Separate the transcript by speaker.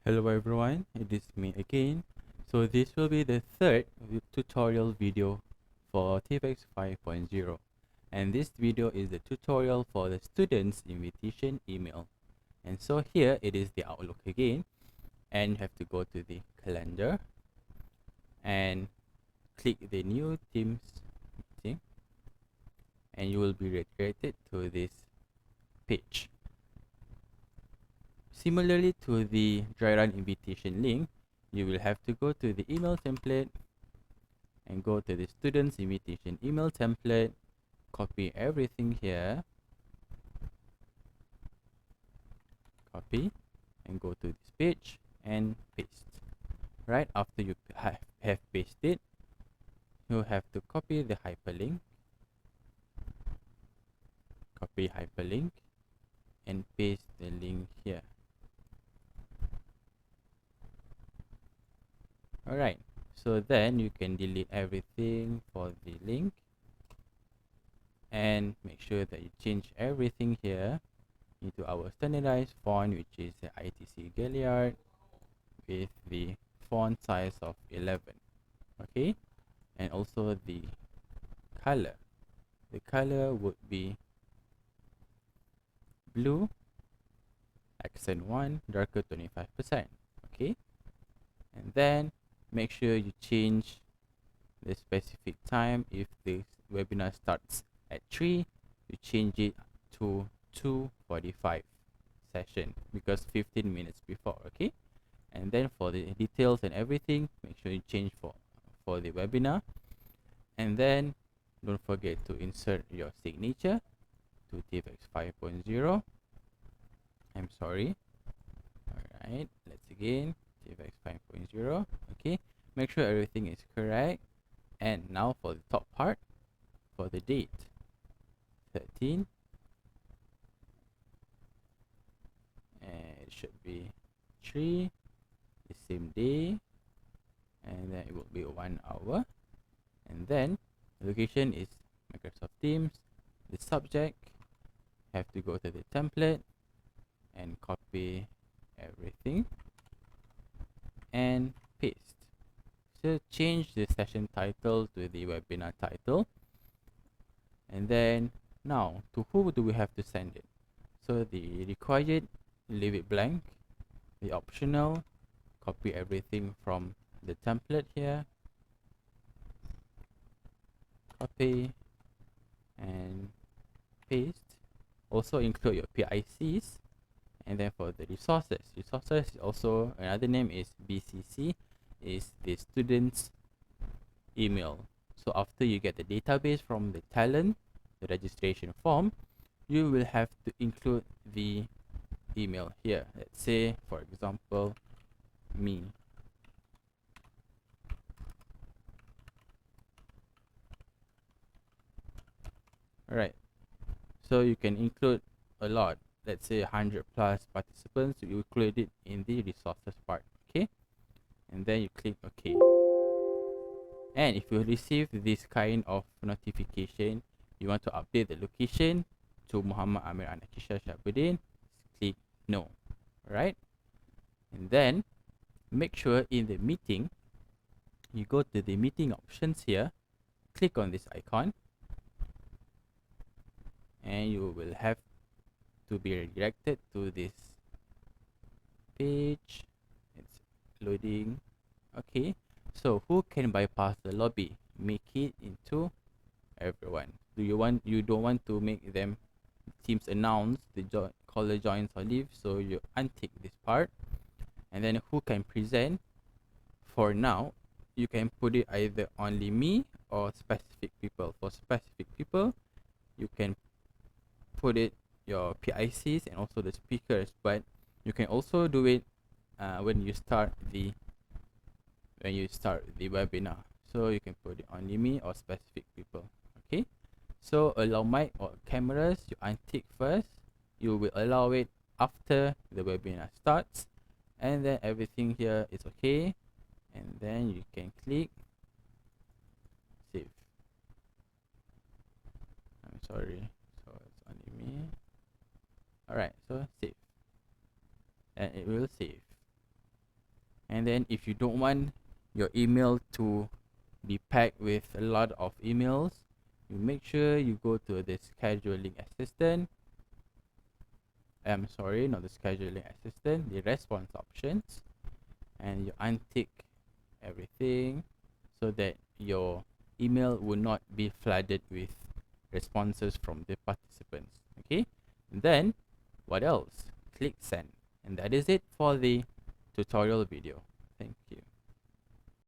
Speaker 1: Hello everyone, it is me again. So this will be the third tutorial video for TFX 5.0, and this video is the tutorial for the students invitation email. And so here it is the Outlook again, and you have to go to the calendar and click the new Teams meeting, and you will be redirected to this page. Similarly to the dry run invitation link, you will have to go to the email template and go to the students invitation email template, copy everything here, copy, and go to this page and paste. Right after you have pasted, you have to copy the hyperlink, and paste the link here. Alright, so then you can delete everything for the link and make sure that you change everything here into our standardized font, which is the ITC Galliard with the font size of 11. Okay, and also the color would be blue, accent 1, darker 25%. Okay, and then make sure you change the specific time. If the webinar starts at 3, you change it to 2:45 session, because 15 minutes before. Okay, and then for the details and everything, make sure you change for the webinar, and then don't forget to insert your signature to TFX 5.0. I'm sorry. Alright, let's again. TFX 5.0. Okay, make sure everything is correct. And now for the top part, for the date 13, and it should be 3, the same day, and then it will be 1 hour. And then the location is Microsoft Teams. The subject, have to go to the template and copy everything and paste. So change the session title to the webinar title, and then now to who do we have to send it? So the required, leave it blank. The optional, copy everything from the template here, copy and paste. Also include your PICs. And then for the resources also, another name is BCC, is the student's email. So after you get the database from the talent, the registration form, you will have to include the email here. Let's say, for example, me. Alright, so you can include a lot. Let's say 100 plus participants, you include it in the resources part. Okay, and then you click OK. And if you receive this kind of notification, you want to update the location to Muhammad Amir Anakisha Shabuddin, click no. Right, and then make sure in the meeting you go to the meeting options here, click on this icon, and you will have to be redirected to this page. It's loading. Okay, so who can bypass the lobby? Make it into everyone. You don't want to make them teams announce the caller joins or leave, so you untick this part. And then who can present? For now, you can put it either only me or specific people. For specific people, you can put it your PICs and also the speakers, but you can also do it when you start the webinar. So you can put it only me or specific people. Okay, so allow mic or cameras, you untick first. You will allow it after the webinar starts, and then everything here is okay, and then you can click save. I'm sorry, so it's only me. Alright, so save, and it will save. And then if you don't want your email to be packed with a lot of emails, you make sure you go to the scheduling assistant. I'm sorry, not the scheduling assistant, the response options, and you untick everything so that your email will not be flooded with responses from the participants. Okay, and then what else? Click send, and that is it for the tutorial video.